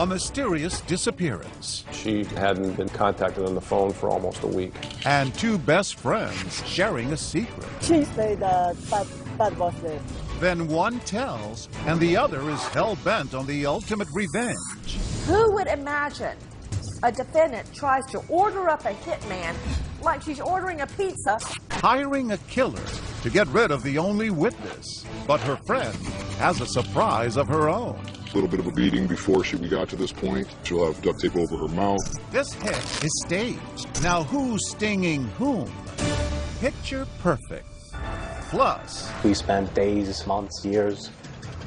a mysterious disappearance. She hadn't been contacted on the phone for almost a week. And two best friends sharing a secret. She said that was it. Then one tells, and the other is hell-bent on the ultimate revenge. Who would imagine a defendant tries to order up a hitman like she's ordering a pizza? Hiring a killer to get rid of the only witness. But her friend has a surprise of her own. A little bit of a beating before we got to this point. She'll have duct tape over her mouth. This hit is staged. Now who's stinging whom? Picture perfect. Plus, we spent days, months, years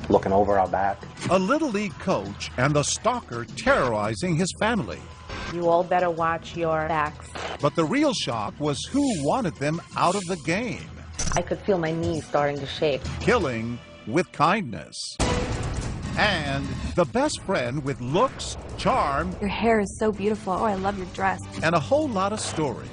looking over our back. A Little League coach and the stalker terrorizing his family. You all better watch your backs. But the real shock was who wanted them out of the game. I could feel my knees starting to shake. Killing with kindness. And the best friend with looks, charm. Your hair is so beautiful. Oh, I love your dress. And a whole lot of stories.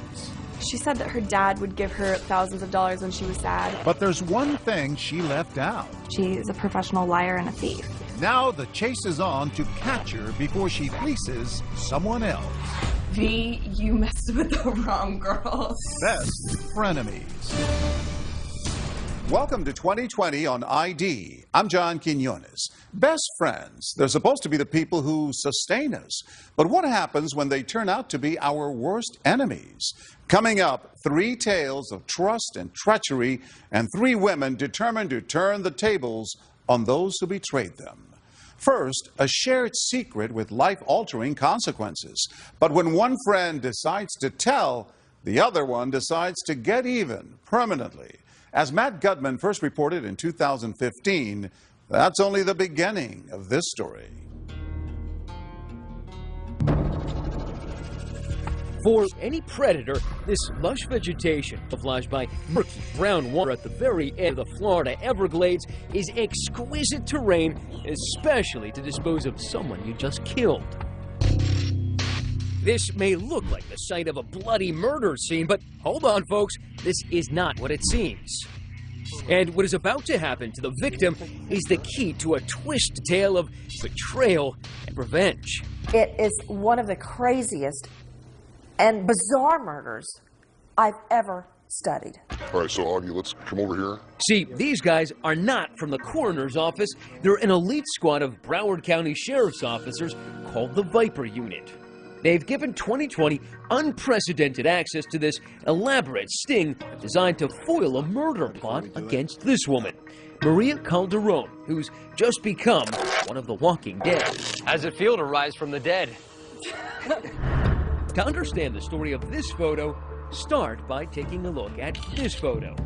She said that her dad would give her thousands of dollars when she was sad. But there's one thing she left out. She is a professional liar and a thief. Now the chase is on to catch her before she fleeces someone else. V, you messed with the wrong girls. Best Frenemies. Welcome to 2020 on ID. I'm John Quinones. Best friends, they're supposed to be the people who sustain us. But what happens when they turn out to be our worst enemies? Coming up, 3 tales of trust and treachery, and 3 women determined to turn the tables on those who betrayed them. First, a shared secret with life-altering consequences. But when one friend decides to tell, the other one decides to get even permanently. As Matt Gutman first reported in 2015, that's only the beginning of this story. For any predator, this lush vegetation, camouflaged by murky brown water at the very end of the Florida Everglades, is exquisite terrain, especially to dispose of someone you just killed. This may look like the site of a bloody murder scene, but hold on, folks, this is not what it seems. And what is about to happen to the victim is the key to a twisted tale of betrayal and revenge. It is one of the craziest and bizarre murders I've ever studied. All right, so Augie, let's come over here. See, these guys are not from the coroner's office. They're an elite squad of Broward County Sheriff's officers called the Viper Unit. They've given 2020 unprecedented access to this elaborate sting designed to foil a murder plot against this woman, Maria Calderon, who's just become one of the walking dead. How's it feel to rise from the dead? To understand the story of this photo, start by taking a look at this photo.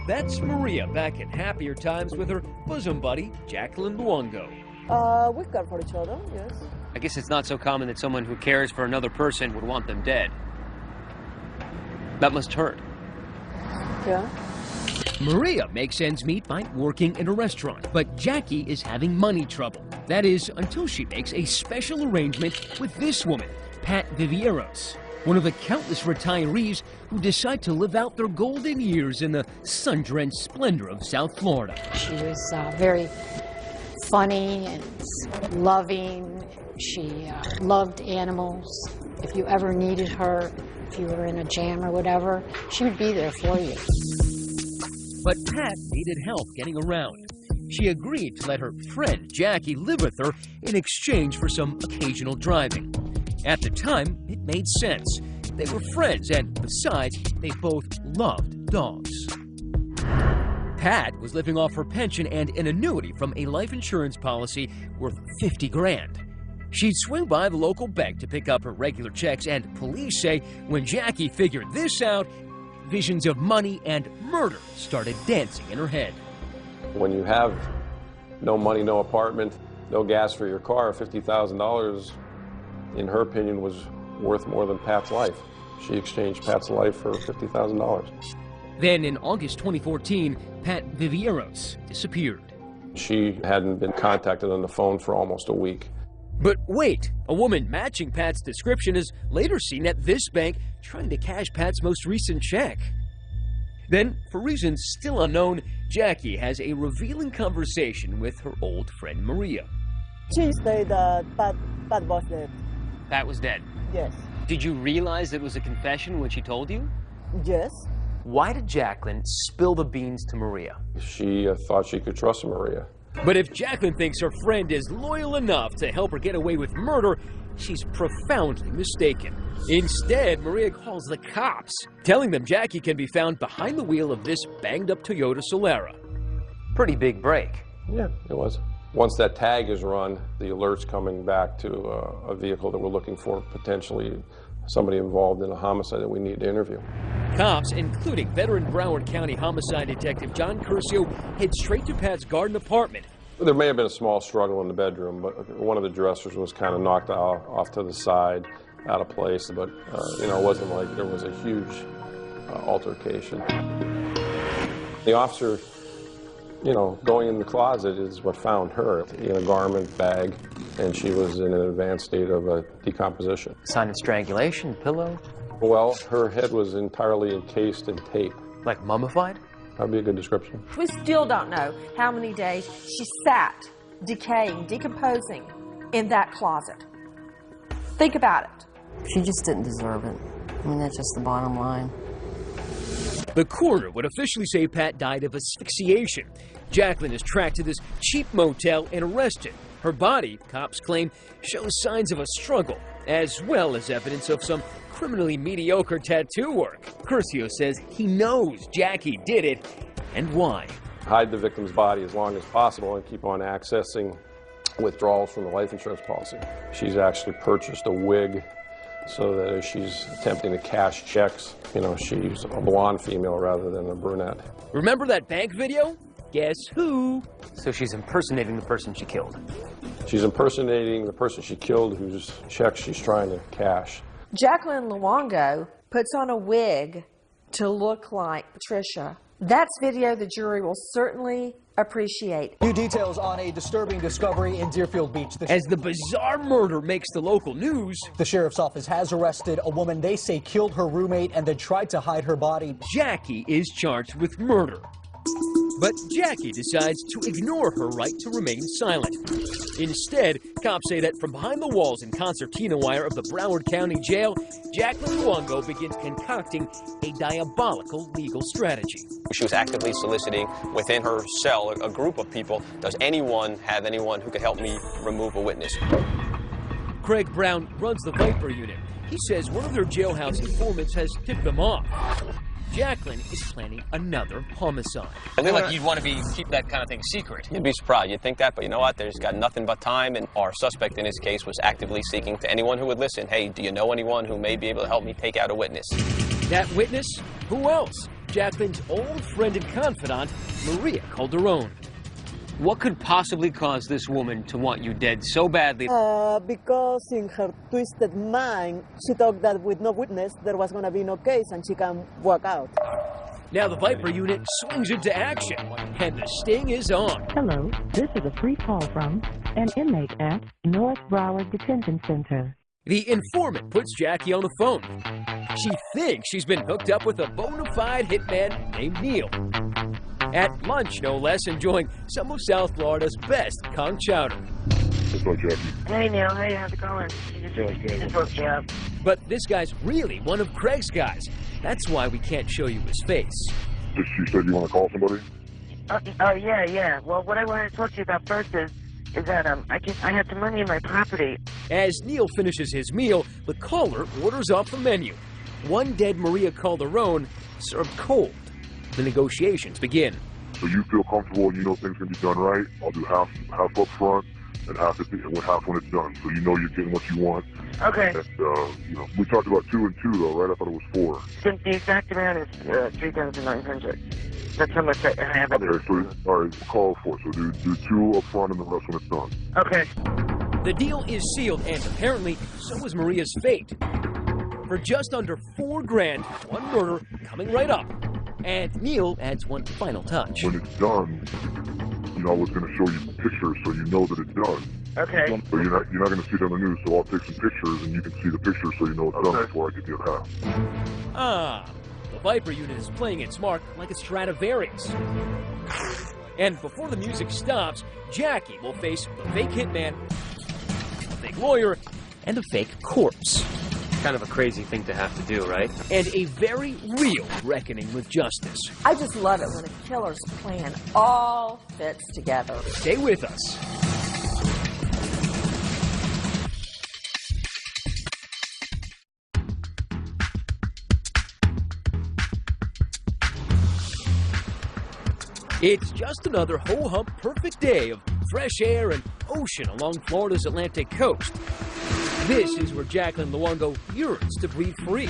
That's Maria back in happier times with her bosom buddy, Jacqueline Luongo. We care for each other, yes. I guess it's not so common that someone who cares for another person would want them dead. That must hurt. Yeah. Maria makes ends meet by working in a restaurant, but Jackie is having money trouble. That is, until she makes a special arrangement with this woman, Pat Vivieros, one of the countless retirees who decide to live out their golden years in the sun-drenched splendor of South Florida. She was very funny and loving. She loved animals. If you ever needed her, if you were in a jam or whatever, she would be there for you. But Pat needed help getting around. She agreed to let her friend Jackie live with her in exchange for some occasional driving. At the time, it made sense. They were friends, and besides, they both loved dogs. Pat was living off her pension and an annuity from a life insurance policy worth $50 grand. She'd swing by the local bank to pick up her regular checks, and police say when Jackie figured this out, visions of money and murder started dancing in her head. When you have no money, no apartment, no gas for your car, $50,000, in her opinion, was worth more than Pat's life. She exchanged Pat's life for $50,000. Then in August 2014, Pat Vivieros disappeared. She hadn't been contacted on the phone for almost a week. But wait, a woman matching Pat's description is later seen at this bank trying to cash Pat's most recent check. Then, for reasons still unknown, Jackie has a revealing conversation with her old friend Maria. She said that Pat was dead. Pat was dead. Yes. Did you realize it was a confession when she told you? Yes. Why did Jacqueline spill the beans to Maria? She thought she could trust Maria. But if Jacqueline thinks her friend is loyal enough to help her get away with murder, she's profoundly mistaken. Instead, Maria calls the cops, telling them Jackie can be found behind the wheel of this banged-up Toyota Solara. Pretty big break. Yeah, it was. Once that tag is run, the alert's coming back to a vehicle that we're looking for, potentially somebody involved in a homicide that we need to interview. Cops, including veteran Broward County homicide detective John Curcio, head straight to Pat's garden apartment. There may have been a small struggle in the bedroom, but one of the dressers was kind of knocked off to the side, out of place, but you know, it wasn't like there was a huge altercation. The officer, you know, going in the closet is what found her in a garment bag, and she was in an advanced state of decomposition. Sign of strangulation, pillow? Well, her head was entirely encased in tape. Like mummified? That'd be a good description. We still don't know how many days she sat, decaying, decomposing in that closet. Think about it. She just didn't deserve it. I mean, that's just the bottom line. The coroner would officially say Pat died of asphyxiation. Jacqueline is tracked to this cheap motel and arrested. Her body, cops claim, shows signs of a struggle, as well as evidence of some criminally mediocre tattoo work. Curcio says he knows Jackie did it, and why. Hide the victim's body as long as possible and keep on accessing withdrawals from the life insurance policy. She's actually purchased a wig so that as she's attempting to cash checks, you know, she's a blonde female rather than a brunette. Remember that bank video? Guess who? So she's impersonating the person she killed. She's impersonating the person she killed whose checks she's trying to cash. Jacqueline Luongo puts on a wig to look like Patricia. That's video the jury will certainly appreciate. New details on a disturbing discovery in Deerfield Beach. As the bizarre murder makes the local news, the sheriff's office has arrested a woman they say killed her roommate and then tried to hide her body. Jackie is charged with murder. But Jackie decides to ignore her right to remain silent. Instead, cops say that from behind the walls and concertina wire of the Broward County Jail, Jacqueline Luongo begins concocting a diabolical legal strategy. She was actively soliciting within her cell a group of people. Does anyone have anyone who could help me remove a witness? Craig Brown runs the Viper unit. He says one of their jailhouse informants has tipped them off. Jacqueline is planning another homicide. I feel like you'd want to keep that kind of thing secret. You'd be surprised. You'd think that, but you know what? There's got nothing but time, and our suspect in this case was actively seeking to anyone who would listen. Hey, do you know anyone who may be able to help me take out a witness? That witness? Who else? Jacqueline's old friend and confidant, Maria Calderon. What could possibly cause this woman to want you dead so badly? Because in her twisted mind, she thought that with no witness, there was going to be no case and she can walk out. Now the Viper unit swings into action, and the sting is on. Hello, this is a free call from an inmate at North Broward Detention Center. The informant puts Jackie on the phone. She thinks she's been hooked up with a bona fide hitman named Neil. At lunch, no less, enjoying some of South Florida's best conch chowder. Hey, Neil. Hey, how's it going? But this guy's really one of Craig's guys. That's why we can't show you his face. You said you want to call somebody? Yeah. Well, what I wanted to talk to you about first is that I had some money in my property. As Neil finishes his meal, the caller orders off the menu. One dead Maria Calderon served cold. The negotiations begin. So you feel comfortable and you know things can be done right? I'll do half up front and half when it's done. So you know you're getting what you want. Okay. And, we talked about 2 and 2 though, right? I thought it was 4. The exact amount is $3,900. That's how much I have. Okay, so all right, call 4. So do 2 up front and the rest when it's done. Okay. The deal is sealed, and apparently so is Maria's fate. For just under $4,000, one murder coming right up. And Neil adds one final touch. When it's done, I was going to show you pictures so you know that it's done. Okay. So you're not going to see it on the news, so I'll take some pictures and you can see the pictures so you know it's done before I get the other half. The Viper unit is playing its mark like a Stradivarius. And before the music stops, Jackie will face a fake hitman, a fake lawyer, and a fake corpse. Kind of a crazy thing to have to do, right? And a very real reckoning with justice. I just love it when a killer's plan all fits together. Stay with us. It's just another ho-hum perfect day of fresh air and ocean along Florida's Atlantic coast. This is where Jacqueline Luongo yearns to breathe free.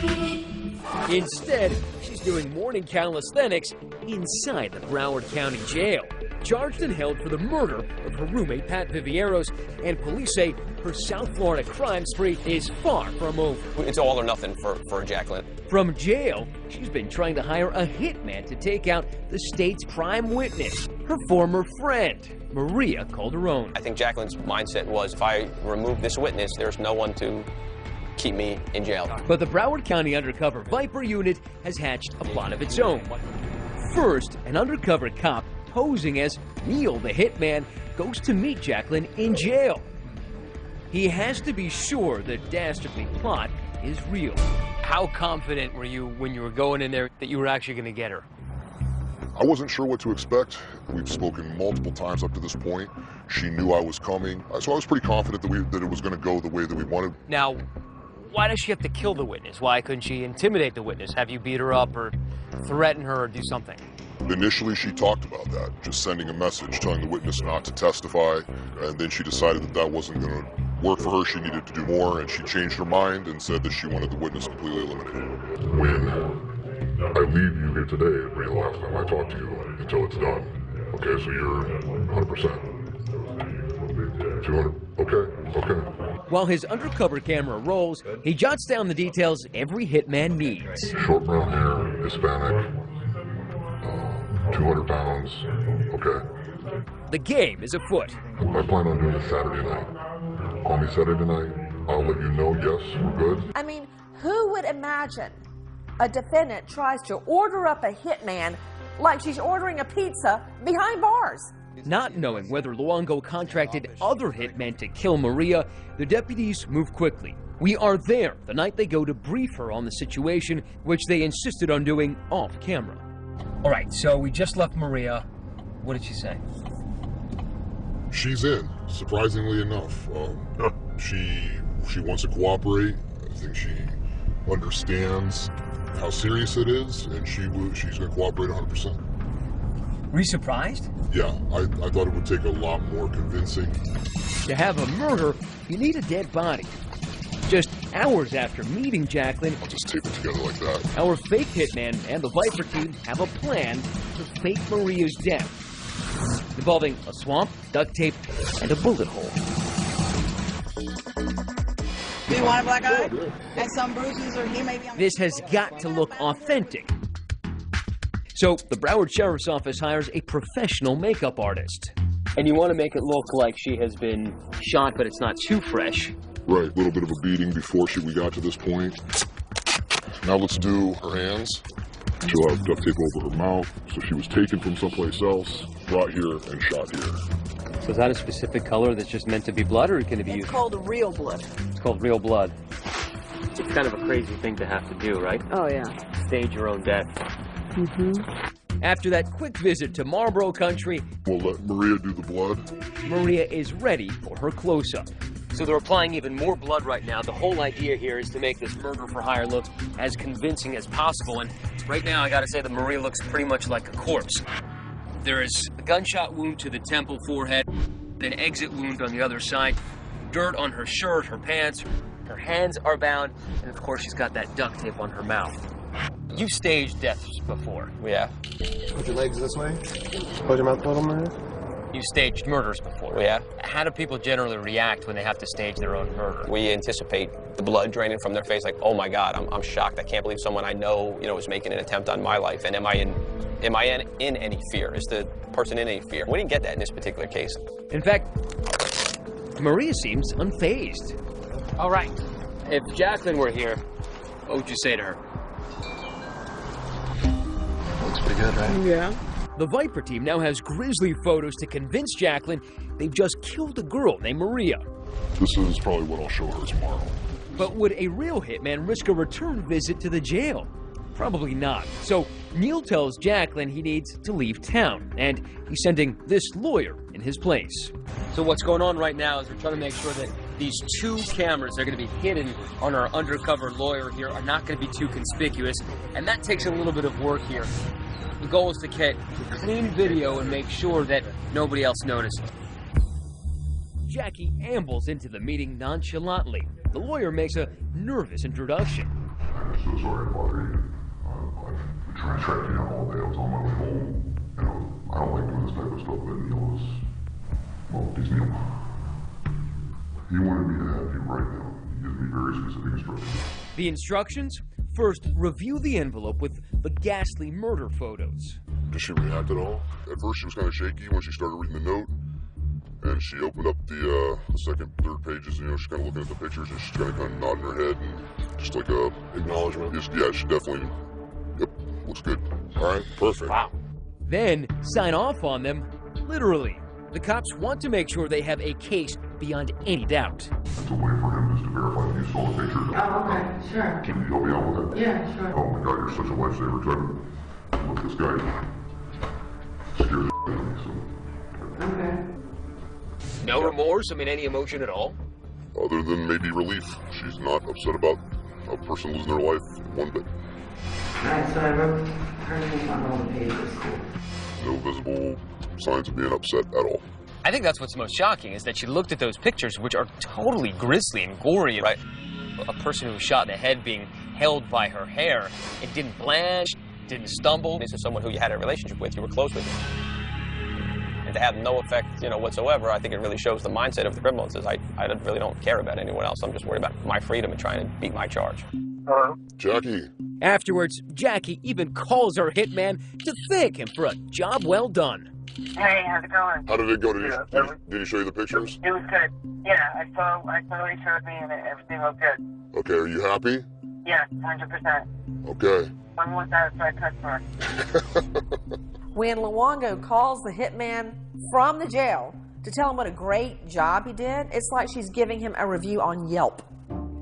Instead, she's doing morning calisthenics inside the Broward County Jail, charged and held for the murder of her roommate Pat Vivieros, and police say her South Florida crime spree is far from over. It's all or nothing for Jacqueline. From jail, she's been trying to hire a hitman to take out the state's prime witness, her former friend, Maria Calderon. I think Jacqueline's mindset was, if I remove this witness, there's no one to keep me in jail. But the Broward County Undercover Viper Unit has hatched a plot of its own. First, an undercover cop posing as Neil the hitman goes to meet Jacqueline in jail. He has to be sure the dastardly plot is real. How confident were you when you were going in there that you were actually going to get her? I wasn't sure what to expect. We've spoken multiple times up to this point. She knew I was coming, so I was pretty confident that it was going to go the way that we wanted. Now, why does she have to kill the witness? Why couldn't she intimidate the witness? Have you beat her up or threaten her or do something? Initially, she talked about that, just sending a message telling the witness not to testify, and then she decided that that wasn't going to work for her. She needed to do more, and she changed her mind and said that she wanted the witness completely eliminated. When I leave you here today, it'll be the last time I talk to you until it's done. Okay, so you're 100%. 200. Okay. While his undercover camera rolls, he jots down the details every hitman needs. Short brown hair, Hispanic, 200 pounds. Okay. The game is afoot. I plan on doing this Saturday night. Call me Saturday night. I'll let you know, yes, we're good. I mean, who would imagine a defendant tries to order up a hitman like she's ordering a pizza behind bars? Not knowing whether Luongo contracted other hitmen to kill Maria, the deputies move quickly. We are there the night they go to brief her on the situation, which they insisted on doing off camera. All right, so we just left Maria. What did she say? She's in, surprisingly enough. She wants to cooperate. I think she understands how serious it is, and she's going to cooperate 100%. Were you surprised? Yeah, I thought it would take a lot more convincing. To have a murder, you need a dead body. Just hours after meeting Jacqueline, I'll just tape it together like that. Our fake hitman and the Viper team have a plan to fake Maria's death, involving a swamp, duct tape, and a bullet hole. Do you want a black eye? And some bruises, or he may be on... This has got to look authentic. So the Broward Sheriff's Office hires a professional makeup artist. And you want to make it look like she has been shot, but it's not too fresh. Right, a little bit of a beating before we got to this point. Now let's do her hands. She'll have duct tape over her mouth, so she was taken from someplace else, brought here, and shot here. So is that a specific color that's just meant to be blood, or can it be used? It's called real blood. It's called real blood. It's kind of a crazy thing to have to do, right? Oh, yeah. Stage your own death. After that quick visit to Marlboro Country, we'll let Maria do the blood. Maria is ready for her close-up. So they're applying even more blood right now. The whole idea here is to make this murder for hire look as convincing as possible. And right now, I gotta say that Maria looks pretty much like a corpse. There is a gunshot wound to the temple, forehead, an exit wound on the other side, dirt on her shirt, her pants, her hands are bound, and of course she's got that duct tape on her mouth. You've staged deaths before. Yeah. Put your legs this way. Put your mouth a little more. You've staged murders before. Yeah. How do people generally react when they have to stage their own murder? We anticipate the blood draining from their face, like, oh my God, I'm shocked. I can't believe someone I know, is making an attempt on my life. And am I in any fear? Is the person in any fear? We didn't get that in this particular case. In fact, Maria seems unfazed. All right. If Jacqueline were here, what would you say to her? Looks pretty good, right? Yeah. The Viper team now has grisly photos to convince Jacqueline they've just killed a girl named Maria. This is probably what I'll show her tomorrow. But would a real hitman risk a return visit to the jail? Probably not. So Neil tells Jacqueline he needs to leave town, and he's sending this lawyer in his place. So what's going on right now is we're trying to make sure that these 2 cameras that are going to be hidden on our undercover lawyer here are not going to be too conspicuous, and that takes a little bit of work here. The goal is to get clean video and make sure that nobody else notices. Jackie ambles into the meeting nonchalantly. The lawyer makes a nervous introduction. I'm so sorry to bother you. I've been trying to track you down all day. I was on my way home. I don't like doing this type of stuff, but Neil is... Well, he's Neil. He wanted me to have you right now. He gives me very specific instructions. The instructions? First, review the envelope with the ghastly murder photos. Did she react at all? At first she was kind of shaky when she started reading the note. And she opened up the second, third pages, and, she's kind of looking at the pictures, and she's kind of nodding her head, and just like a acknowledgement. Yeah, she definitely, yep, looks good. All right, perfect. Wow. Then sign off on them, literally. The cops want to make sure they have a case beyond any doubt. It's a way for him just to verify that you saw the pictures. Oh, okay, sure. Can you help me out with that? Yeah, sure. Oh my God, you're such a lifesaver. Look, this guy scares the out of me, so. Okay. No remorse? I mean, any emotion at all? Other than maybe relief. She's not upset about a person losing their life one bit. Alright, so I wrote her name on all the pages. No visible signs of being upset at all. I think that's what's most shocking, is that she looked at those pictures, which are totally grisly and gory, right? A person who was shot in the head being held by her hair. It didn't blanch, didn't stumble. This is someone who you had a relationship with, you were close with. And to have no effect, whatsoever, I think it really shows the mindset of the criminal. It says, I really don't care about anyone else. I'm just worried about my freedom and trying to beat my charge. Hello? Jackie. Afterwards, Jackie even calls her hitman to thank him for a job well done. Hey, how's it going? How did it go? Did he show you the pictures? It was good. Yeah, I saw what he showed me, and everything looked good. Okay, are you happy? Yeah, 100%. Okay. I'm a satisfied customer. When Luongo calls the hitman from the jail to tell him what a great job he did, it's like she's giving him a review on Yelp.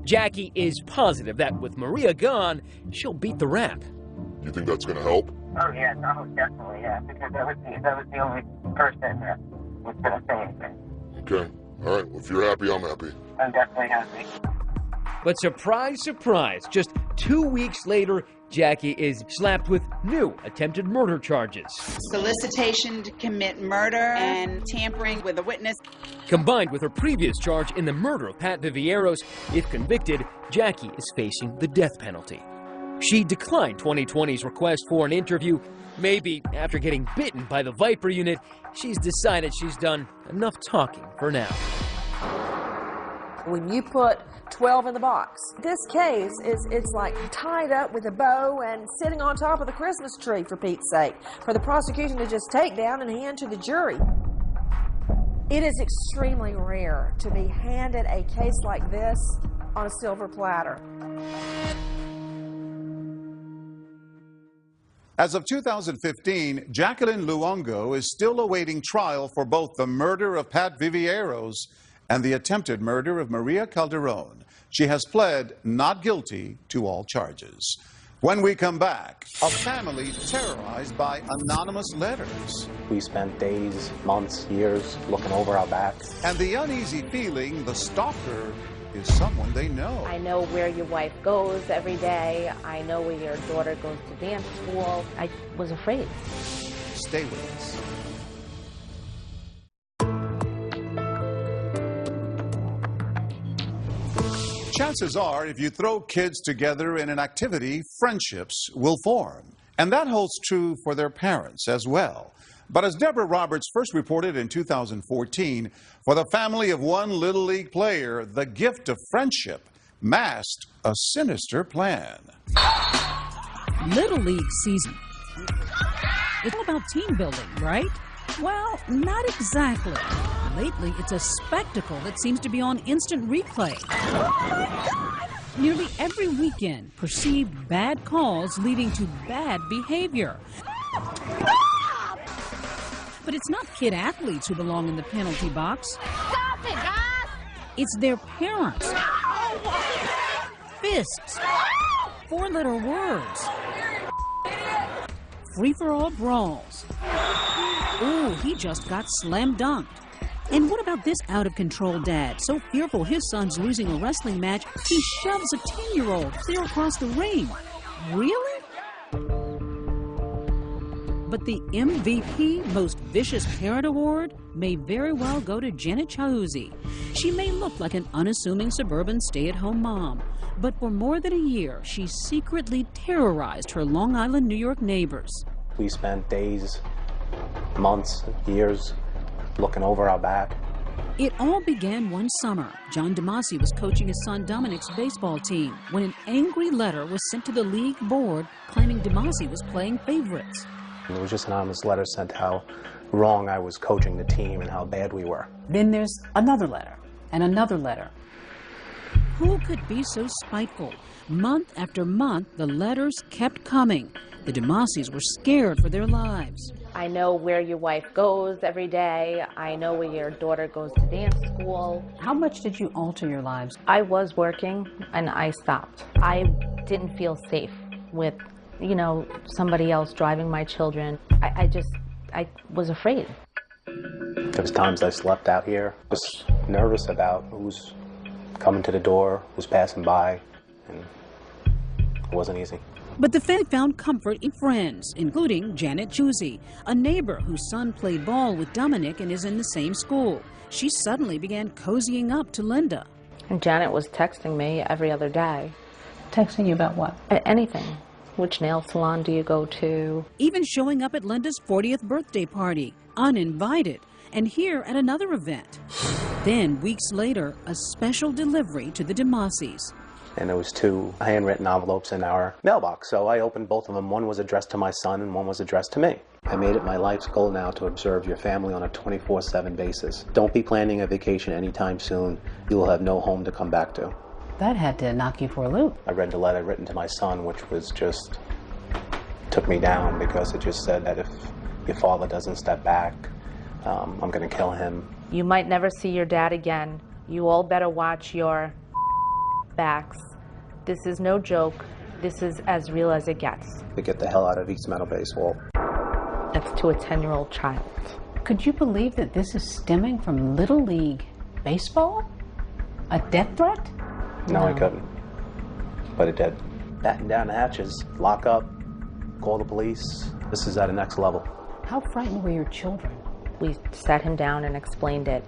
Jackie is positive that with Maria gone, she'll beat the rap. You think that's going to help? Oh, yeah, no, definitely, yeah, because that was the only person that was going to say anything. Okay. All right. Well, if you're happy, I'm happy. I'm definitely happy. But surprise, surprise, just 2 weeks later, Jackie is slapped with new attempted murder charges. Solicitation to commit murder and tampering with a witness. Combined with her previous charge in the murder of Pat Vivieros, if convicted, Jackie is facing the death penalty. She declined 2020's request for an interview. Maybe after getting bitten by the Viper unit, she's decided she's done enough talking for now. When you put 12 in the box, this case it's like tied up with a bow and sitting on top of the Christmas tree, for Pete's sake, for the prosecution to just take down and hand to the jury. It is extremely rare to be handed a case like this on a silver platter. As of 2015, Jacqueline Luongo is still awaiting trial for both the murder of Pat Vivieros and the attempted murder of Maria Calderon. She has pled not guilty to all charges. When we come back, a family terrorized by anonymous letters. We spent days, months, years looking over our backs. And the uneasy feeling the stalker is someone they know. I know where your wife goes every day. I know where your daughter goes to dance school. I was afraid. Stay with us. Chances are, if you throw kids together in an activity, friendships will form. And that holds true for their parents as well. But as Deborah Roberts first reported in 2014, for the family of one Little League player, the gift of friendship masked a sinister plan. Little League season. It's all about team building, right? Well, not exactly. Lately, it's a spectacle that seems to be on instant replay. Oh my God! Nearly every weekend, perceived bad calls leading to bad behavior. But it's not kid athletes who belong in the penalty box. Stop it, guys! It's their parents. Fists. Four-letter words. Free-for-all brawls. Ooh, he just got slam dunked. And what about this out-of-control dad, so fearful his son's losing a wrestling match, he shoves a 10-year-old clear across the ring? Really? But the MVP Most Vicious Parent Award may very well go to Janet Chiuzzi. She may look like an unassuming suburban stay-at-home mom, but for more than a year, she secretly terrorized her Long Island, New York neighbors. We spent days, months, years looking over our back. It all began one summer. John DeMasi was coaching his son Dominic's baseball team when an angry letter was sent to the league board claiming DeMasi was playing favorites. It was just an anonymous letter sent how wrong I was coaching the team and how bad we were. Then there's another letter and another letter. Who could be so spiteful? Month after month, the letters kept coming. The DeMasis were scared for their lives. I know where your wife goes every day. I know where your daughter goes to dance school. How much did you alter your lives? I was working and I stopped. I didn't feel safe with, you know, somebody else driving my children. I was afraid. There was times I slept out here, was nervous about who's coming to the door, who's passing by, and it wasn't easy. But the family found comfort in friends, including Janet Chiuzzi, a neighbor whose son played ball with Dominic and is in the same school. She suddenly began cozying up to Linda. And Janet was texting me every other day. Texting you about what? Anything. Which nail salon do you go to? Even showing up at Linda's 40th birthday party, uninvited, and here at another event. Then, weeks later, a special delivery to the DeMasis. And there was 2 handwritten envelopes in our mailbox, so I opened both of them. One was addressed to my son and one was addressed to me. I made it my life's goal now to observe your family on a 24/7 basis. Don't be planning a vacation anytime soon. You will have no home to come back to. That had to knock you for a loop. I read the letter written to my son, which was just took me down because it just said that if your father doesn't step back, I'm going to kill him. You might never see your dad again. You all better watch your backs. This is no joke. This is as real as it gets. To get the hell out of East Meadow Baseball. That's to a 10-year-old child. Could you believe that this is stemming from Little League baseball? A death threat? No, I couldn't. But it did. Batten down the hatches, lock up, call the police. This is at a next level. How frightened were your children? We sat him down and explained it.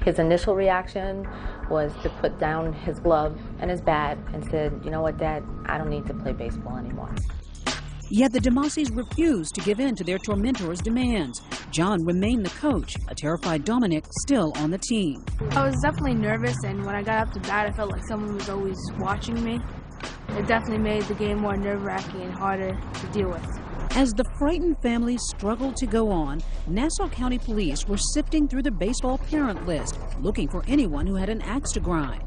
His initial reaction was to put down his glove and his bat and said, you know what, Dad, I don't need to play baseball anymore. Yet the DeMasis refused to give in to their tormentors' demands. John remained the coach, a terrified Dominic still on the team. I was definitely nervous, and when I got up to bat, I felt like someone was always watching me. It definitely made the game more nerve-wracking and harder to deal with. As the frightened family struggled to go on, Nassau County Police were sifting through the baseball parent list, looking for anyone who had an axe to grind.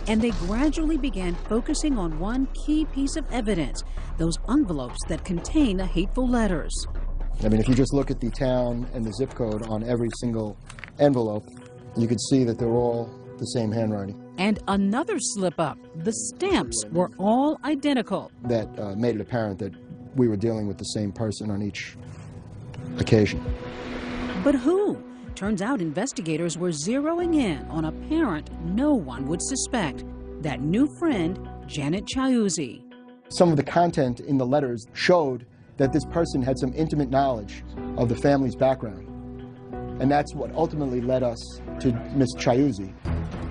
And they gradually began focusing on one key piece of evidence, those envelopes that contain the hateful letters. I mean, if you just look at the town and the zip code on every single envelope, you could see that they're all the same handwriting. And another slip-up, the stamps were all identical. That made it apparent that we were dealing with the same person on each occasion. But who? Turns out investigators were zeroing in on a parent no one would suspect, that new friend, Janet Chiuzzi. Some of the content in the letters showed that this person had some intimate knowledge of the family's background. And that's what ultimately led us to Miss Chiuzzi.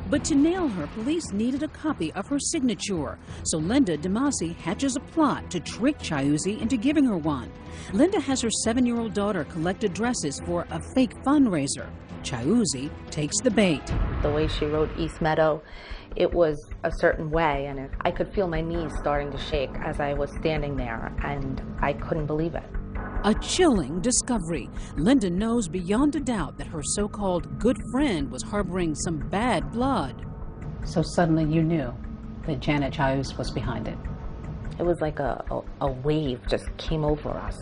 But to nail her, police needed a copy of her signature. So Linda DeMasi hatches a plot to trick Chiuzzi into giving her one. Linda has her 7-year-old daughter collect addresses for a fake fundraiser. Chiuzzi takes the bait. The way she wrote East Meadow, it was a certain way, and I could feel my knees starting to shake as I was standing there, and I couldn't believe it. A chilling discovery. Linda knows beyond a doubt that her so-called good friend was harboring some bad blood. So suddenly you knew that Janet Chiuzzi was behind it. It was like a wave just came over us.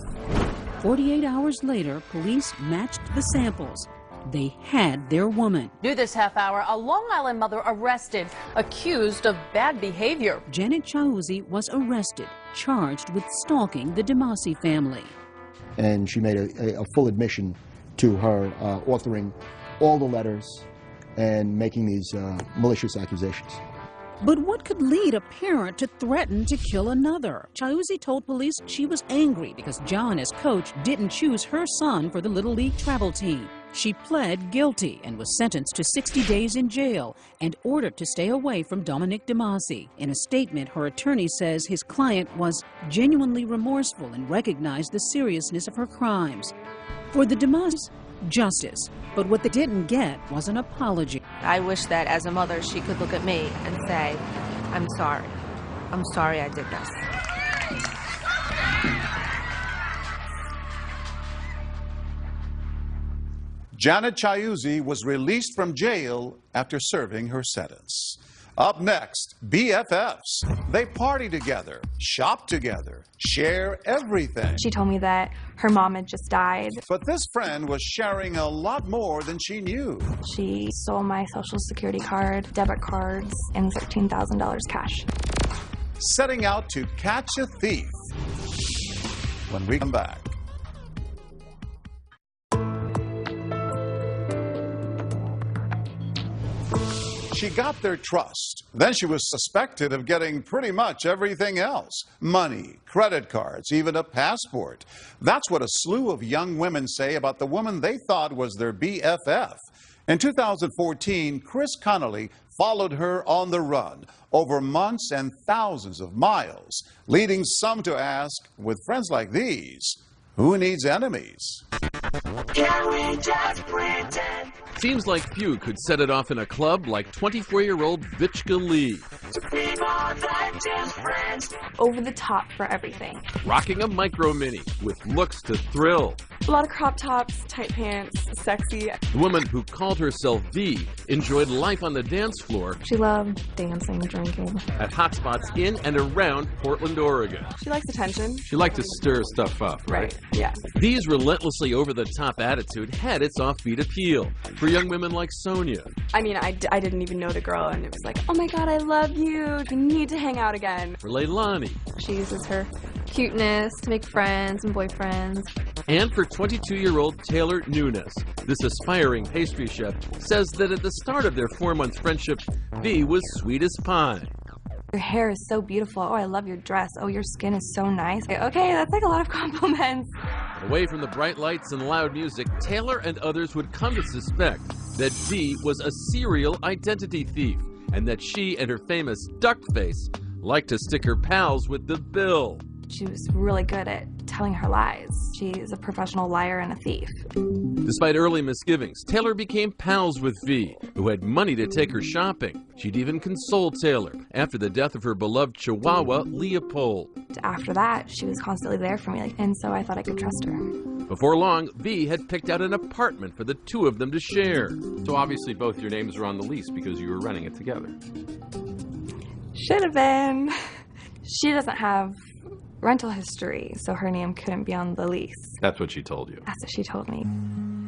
48 hours later, police matched the samples. They had their woman. New this half hour, a Long Island mother arrested, accused of bad behavior. Janet Chiuzzi was arrested, charged with stalking the DeMasi family. And she made a full admission to her authoring all the letters and making these malicious accusations. But what could lead a parent to threaten to kill another? Chiuzzi told police she was angry because John, as coach, didn't choose her son for the Little League travel team. She pled guilty and was sentenced to 60 days in jail and ordered to stay away from Dominic DeMasi. In a statement, her attorney says his client was genuinely remorseful and recognized the seriousness of her crimes. For the DeMasis, justice. But what they didn't get was an apology. I wish that as a mother she could look at me and say, I'm sorry. I'm sorry I did this. Janet Chiuzzi was released from jail after serving her sentence. Up next, BFFs. They party together, shop together, share everything. She told me that her mom had just died. But this friend was sharing a lot more than she knew. She stole my Social Security card, debit cards, and $13,000 cash. Setting out to catch a thief. When we come back. She got their trust. Then she was suspected of getting pretty much everything else. Money, credit cards, even a passport. That's what a slew of young women say about the woman they thought was their BFF. In 2014, Chris Connolly followed her on the run over months and thousands of miles, leading some to ask, with friends like these, who needs enemies? Can we just pretend? Seems like few could set it off in a club like 24-year-old Vichka Lee. Over the top for everything. Rocking a micro mini with looks to thrill. A lot of crop tops, tight pants, sexy. The woman who called herself V enjoyed life on the dance floor. She loved dancing, drinking. At hotspots in and around Portland, Oregon. She likes attention. She liked to stir stuff up, right? Yeah. V's relentlessly over-the-top attitude had its offbeat appeal for young women like Sonia. I mean, I didn't even know the girl, and it was like, oh my god, I love you. We need to hang out again. For Leilani. She uses her cuteness to make friends and boyfriends. And for 22-year-old Taylor Nunes. This aspiring pastry chef says that at the start of their 4-month friendship, V was sweet as pie. Your hair is so beautiful. Oh, I love your dress. Oh, your skin is so nice. Okay, that's like a lot of compliments. Away from the bright lights and loud music, Taylor and others would come to suspect that V was a serial identity thief and that she and her famous duck face liked to stick her pals with the bill. She was really good at telling her lies. She's a professional liar and a thief. Despite early misgivings, Taylor became pals with V, who had money to take her shopping. She'd even consoled Taylor after the death of her beloved Chihuahua, Leopold. After that, she was constantly there for me, and so I thought I could trust her. Before long, V had picked out an apartment for the two of them to share. So obviously both your names were on the lease because you were running it together. Should have been. She doesn't have rental history, so her name couldn't be on the lease. That's what she told you. That's what she told me.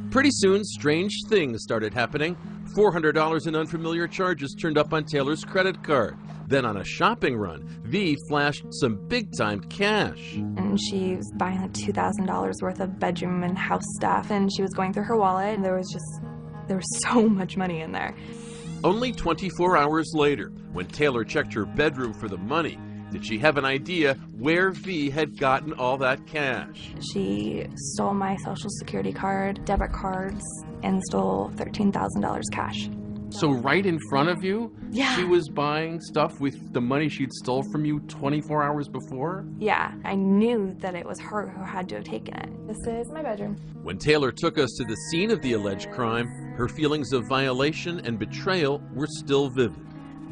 Pretty soon, strange things started happening. $400 in unfamiliar charges turned up on Taylor's credit card. Then on a shopping run, V flashed some big-time cash. And she was buying like $2,000 worth of bedroom and house stuff, and she was going through her wallet, and there was so much money in there. Only 24 hours later, when Taylor checked her bedroom for the money, did she have an idea where V had gotten all that cash. She stole my Social Security card, debit cards, and stole $13,000 cash. So right in front of you, Yeah. she was buying stuff with the money she'd stole from you 24 hours before? Yeah, I knew that it was her who had to have taken it. This is my bedroom. When Taylor took us to the scene of the alleged crime, her feelings of violation and betrayal were still vivid.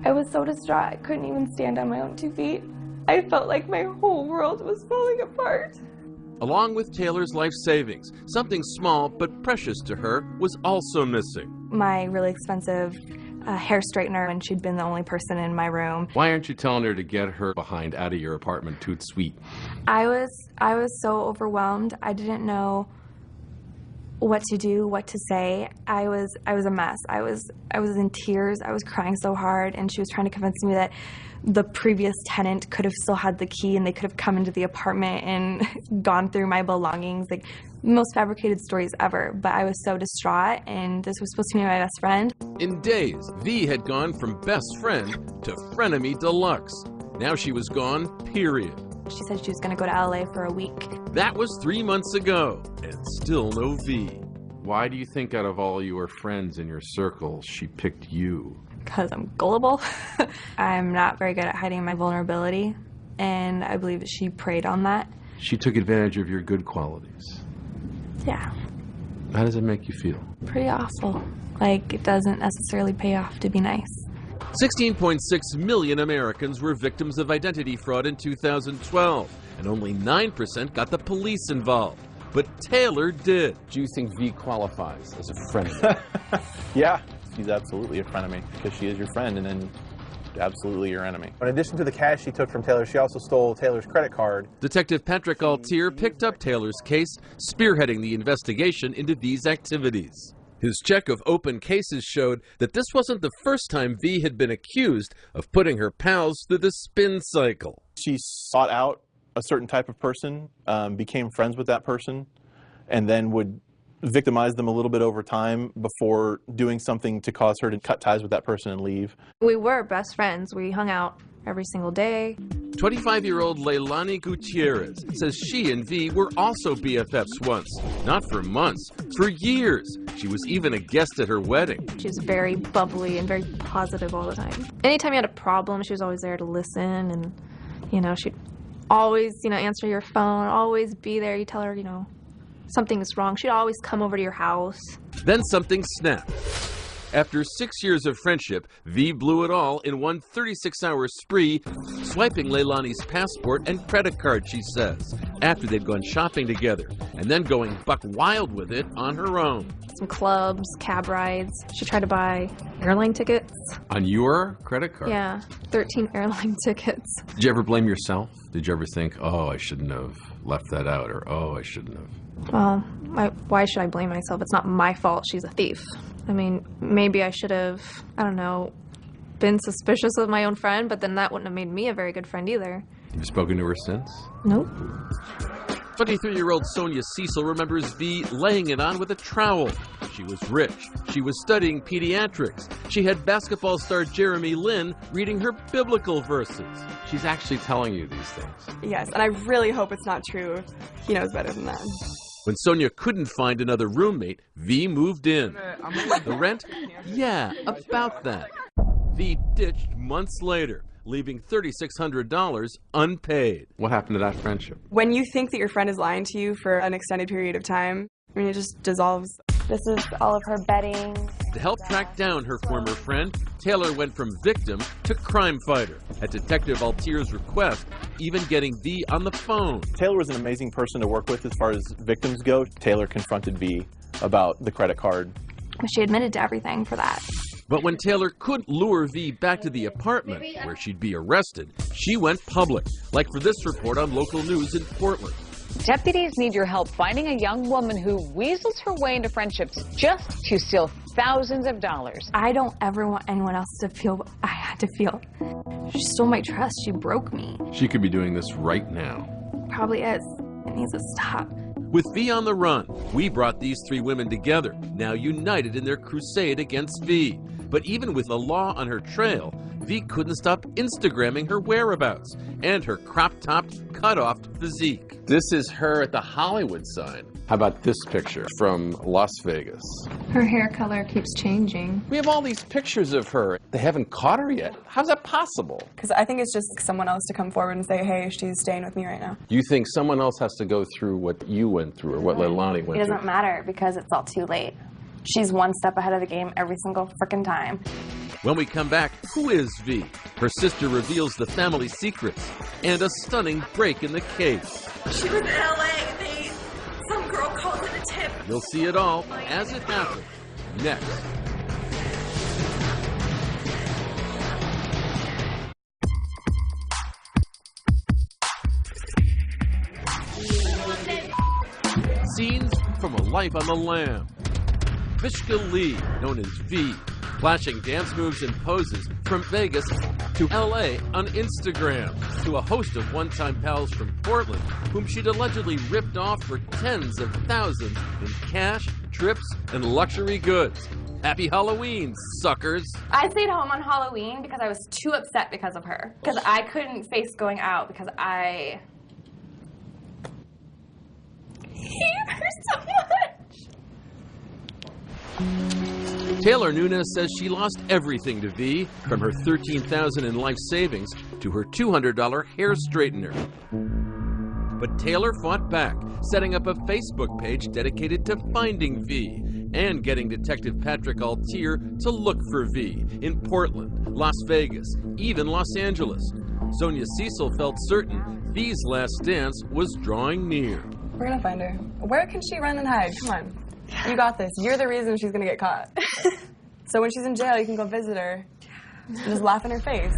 I was so distraught, I couldn't even stand on my own 2 feet. I felt like my whole world was falling apart. Along with Taylor's life savings, something small but precious to her was also missing. My really expensive a hair straightener, and she'd been the only person in my room. Why aren't you telling her to get her behind out of your apartment toot sweet? I was so overwhelmed. I didn't know what to do, what to say. I was a mess. I was in tears. I was crying so hard, and she was trying to convince me that the previous tenant could have still had the key and they could have come into the apartment and gone through my belongings. Like, most fabricated stories ever. But I was so distraught, and this was supposed to be my best friend. In days, V had gone from best friend to frenemy deluxe. Now she was gone, period. She said she was going to go to LA for a week. That was 3 months ago, and still no V. Why do you think out of all your friends in your circle, she picked you? Because I'm gullible. I'm not very good at hiding my vulnerability, and I believe that she preyed on that. She took advantage of your good qualities. Yeah. How does it make you feel? Pretty awful. Like, it doesn't necessarily pay off to be nice. 16.6 million Americans were victims of identity fraud in 2012, and only 9% got the police involved. But Taylor did. Do you think V qualifies as a friend? Yeah, she's absolutely a frenemy, because she is your friend and then absolutely your enemy. In addition to the cash she took from Taylor, she also stole Taylor's credit card. Detective Patrick Altier picked up Taylor's case, spearheading the investigation into V's activities. His check of open cases showed that this wasn't the first time V had been accused of putting her pals through the spin cycle. She sought out a certain type of person, became friends with that person, and then would victimize them a little bit over time before doing something to cause her to cut ties with that person and leave. We were best friends. We hung out every single day. 25-year-old Leilani Gutierrez says she and V were also BFFs once. Not for months, for years. She was even a guest at her wedding. She was very bubbly and very positive all the time. Anytime you had a problem, she was always there to listen, and, you know, she'd always, answer your phone, always be there. You tell her, something is wrong. She'd always come over to your house. Then something snapped. After 6 years of friendship, V blew it all in one 36-hour spree, swiping Leilani's passport and credit card, she says, after they'd gone shopping together, and then going buck wild with it on her own. Some clubs, cab rides. She tried to buy airline tickets. On your credit card? Yeah, 13 airline tickets. Did you ever blame yourself? Did you ever think, oh, I shouldn't have left that out, or oh, I shouldn't have? Well, why should I blame myself? It's not my fault she's a thief. I mean, maybe I should have, been suspicious of my own friend, but then that wouldn't have made me a very good friend either. You've spoken to her since? Nope. 23-year-old Sonia Cecil remembers V laying it on with a trowel. She was rich. She was studying pediatrics. She had basketball star Jeremy Lin reading her biblical verses. She's actually telling you these things. Yes, and I really hope it's not true. He knows better than that. When Sonia couldn't find another roommate, V moved in. The rent? Yeah, about that. V ditched months later, leaving $3,600 unpaid. What happened to that friendship? When you think that your friend is lying to you for an extended period of time, it just dissolves. This is all of her bedding. To help track down her former friend, Taylor went from victim to crime fighter. At Detective Altier's request, even getting V on the phone. Taylor was an amazing person to work with as far as victims go. Taylor confronted V about the credit card. She admitted to everything for that. But when Taylor couldn't lure V back to the apartment, where she'd be arrested, she went public, like for this report on local news in Portland. Deputies need your help finding a young woman who weasels her way into friendships just to steal thousands of dollars. I don't ever want anyone else to feel what I had to feel. She stole my trust. She broke me. She could be doing this right now. Probably is. It needs to stop. With V on the run, we brought these three women together, now united in their crusade against V. But even with the law on her trail, V couldn't stop Instagramming her whereabouts and her crop-topped, cut-off physique. This is her at the Hollywood sign. How about this picture from Las Vegas? Her hair color keeps changing. We have all these pictures of her. They haven't caught her yet. How's that possible? Because I think it's just someone else to come forward and say, hey, she's staying with me right now. You think someone else has to go through what you went through or what Leilani went through? It doesn't matter because it's all too late. She's one step ahead of the game every single frickin' time. When we come back, who is V? Her sister reveals the family secrets and a stunning break in the case. She was in LA. Some girl called it a tip. You'll see it all as it happens next. from a life on the lam. Vishka Lee, known as V, flashing dance moves and poses from Vegas to LA on Instagram, to a host of one-time pals from Portland whom she'd allegedly ripped off for tens of thousands in cash, trips, and luxury goods. Happy Halloween, suckers! I stayed home on Halloween because I was too upset because of her. Because I couldn't face going out because I hate her so much. Taylor Nunes says she lost everything to V, from her $13,000 in life savings to her $200 hair straightener. But Taylor fought back, setting up a Facebook page dedicated to finding V and getting Detective Patrick Altier to look for V in Portland, Las Vegas, even Los Angeles. Sonia Cecil felt certain V's last dance was drawing near. We're gonna find her. Where can she run and hide? Come on. You got this. You're the reason she's gonna get caught. So when she's in jail, you can go visit her and just laugh in her face.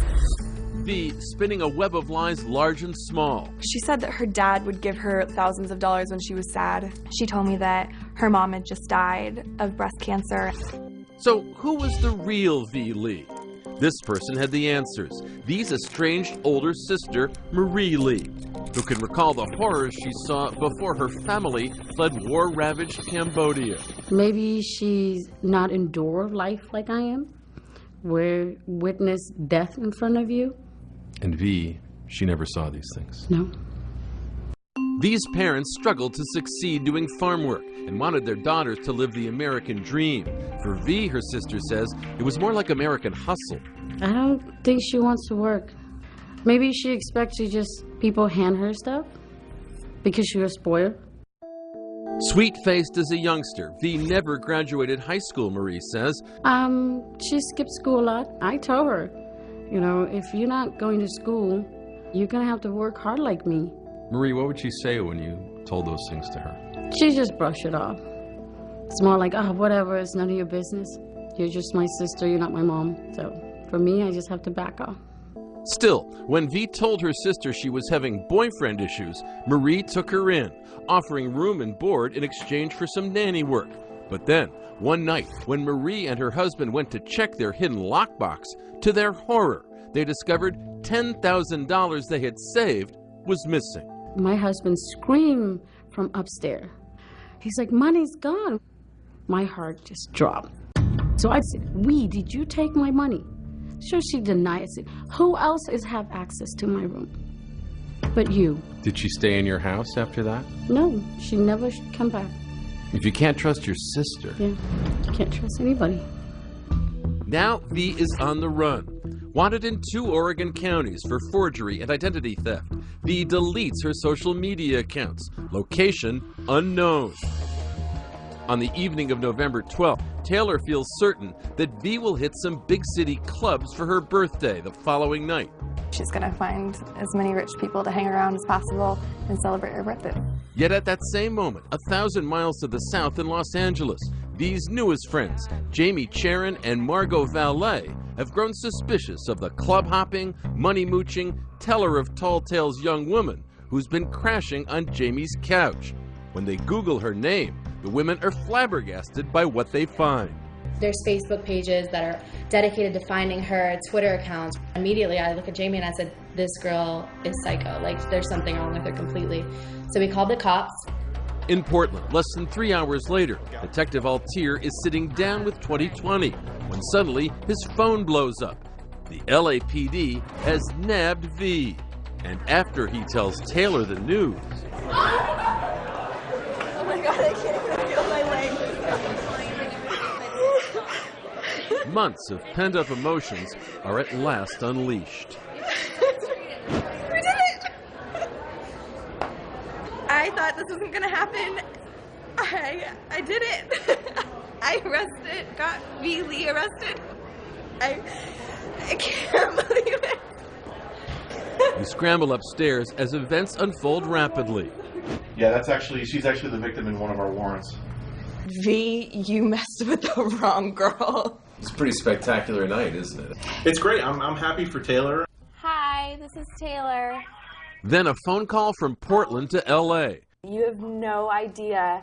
V spinning a web of lies large and small. She said that her dad would give her thousands of dollars when she was sad. She told me that her mom had just died of breast cancer. So who was the real V Lee? This person had the answers. V's estranged older sister, Marie Lee, who can recall the horrors she saw before her family fled war-ravaged Cambodia. Maybe she's not endured life like I am, where witness death in front of you. And V, she never saw these things. No. V's parents struggled to succeed doing farm work and wanted their daughters to live the American dream. For V, her sister says, it was more like American hustle. I don't think she wants to work. Maybe she expects to just people hand her stuff because she was spoiled. Sweet-faced as a youngster, V never graduated high school, Marie says. She skipped school a lot. I told her, you know, if you're not going to school, you're gonna have to work hard like me. Marie, what would she say when you told those things to her? She just brushed it off. It's more like, oh, whatever, it's none of your business. You're just my sister, you're not my mom. So for me, I just have to back off. Still, when V told her sister she was having boyfriend issues, Marie took her in, offering room and board in exchange for some nanny work. But then, one night, when Marie and her husband went to check their hidden lockbox, to their horror, they discovered $10,000 they had saved was missing. My husband screamed from upstairs. He's like, money's gone. My heart just dropped. So I said, did you take my money? So she denied. I said, who else have access to my room but you? Did she stay in your house after that? No, she never come back. If you can't trust your sister. Yeah, you can't trust anybody. Now V is on the run. Wanted in 2 Oregon counties for forgery and identity theft. V deletes her social media accounts. Location unknown. On the evening of November 12th, Taylor feels certain that V will hit some big city clubs for her birthday the following night. She's gonna find as many rich people to hang around as possible and celebrate her birthday. Yet at that same moment, 1,000 miles to the south in Los Angeles, V's newest friends, Jamie Charon and Margot Valet, have grown suspicious of the club-hopping, money-mooching, teller of tall tales young woman who's been crashing on Jamie's couch. When they Google her name, the women are flabbergasted by what they find. There's Facebook pages that are dedicated to finding her, Twitter accounts. Immediately, I look at Jamie and I said, this girl is psycho. Like, there's something wrong with her completely. So we called the cops. In Portland, less than 3 hours later, Detective Altier is sitting down with 2020 when suddenly his phone blows up. The LAPD has nabbed V. And after he tells Taylor the news... Oh my God, I can't even feel my legs. Months of pent-up emotions are at last unleashed. We did it! I thought this wasn't gonna happen. I did it. I got V. Lee arrested. I can't believe it. We scramble upstairs as events unfold rapidly. Yeah, she's actually the victim in one of our warrants. V, you messed with the wrong girl. It's a pretty spectacular night, isn't it? It's great. I'm happy for Taylor. Hi, this is Taylor. Then a phone call from Portland to LA. You have no idea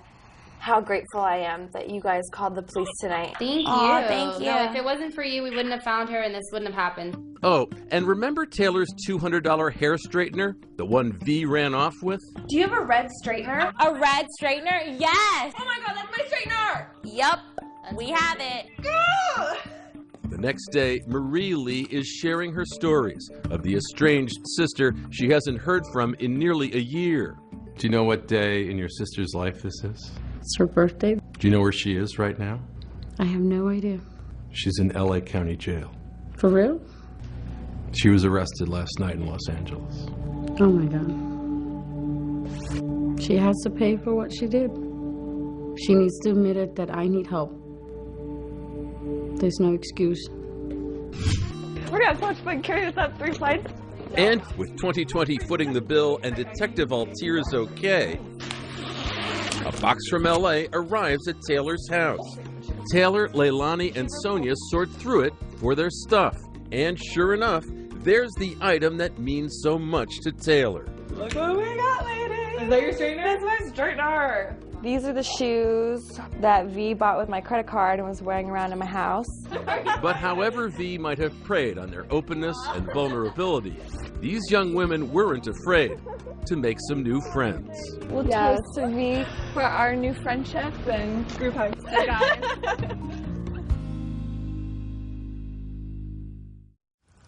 how grateful I am that you guys called the police tonight. Thank you. Aw, thank you. No, if it wasn't for you, we wouldn't have found her and this wouldn't have happened. Oh, and remember Taylor's $200 hair straightener? The one V ran off with? Do you have a red straightener? A red straightener? Yes! Oh my god, that's my straightener! Yep, we have it. The next day, Marie Lee is sharing her stories of the estranged sister she hasn't heard from in nearly a year. Do you know what day in your sister's life this is? It's her birthday. Do you know where she is right now? I have no idea. She's in LA County Jail. For real? She was arrested last night in Los Angeles. Oh my God. She has to pay for what she did. She needs to admit it that I need help. There's no excuse. We're gonna have so much fun carrying this up 3 flights. And with 2020 footing the bill and Detective Altir's okay, a box from LA arrives at Taylor's house. Taylor, Leilani, and Sonia sort through it for their stuff. And sure enough, there's the item that means so much to Taylor. Look what we got, ladies! Is that your straightener? That's my straightener! These are the shoes that V bought with my credit card and was wearing around in my house. But however V might have preyed on their openness and vulnerability, these young women weren't afraid to make some new friends. We'll toast to V for our new friendship and group hugs.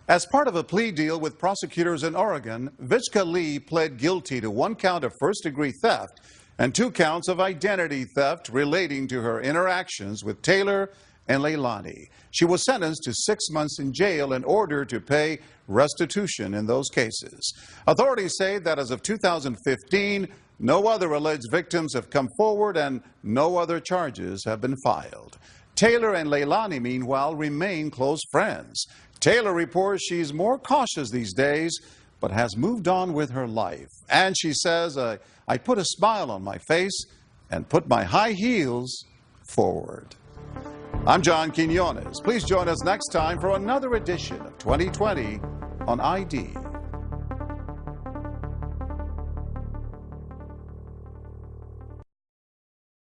As part of a plea deal with prosecutors in Oregon, Vichka Lee pled guilty to 1 count of first-degree theft and 2 counts of identity theft relating to her interactions with Taylor and Leilani. She was sentenced to 6 months in jail in order to pay restitution in those cases. Authorities say that as of 2015, no other alleged victims have come forward and no other charges have been filed. Taylor and Leilani, meanwhile, remain close friends. Taylor reports she's more cautious these days, but has moved on with her life. And she says, I put a smile on my face and put my high heels forward. I'm John Quinones. Please join us next time for another edition of 2020 on ID.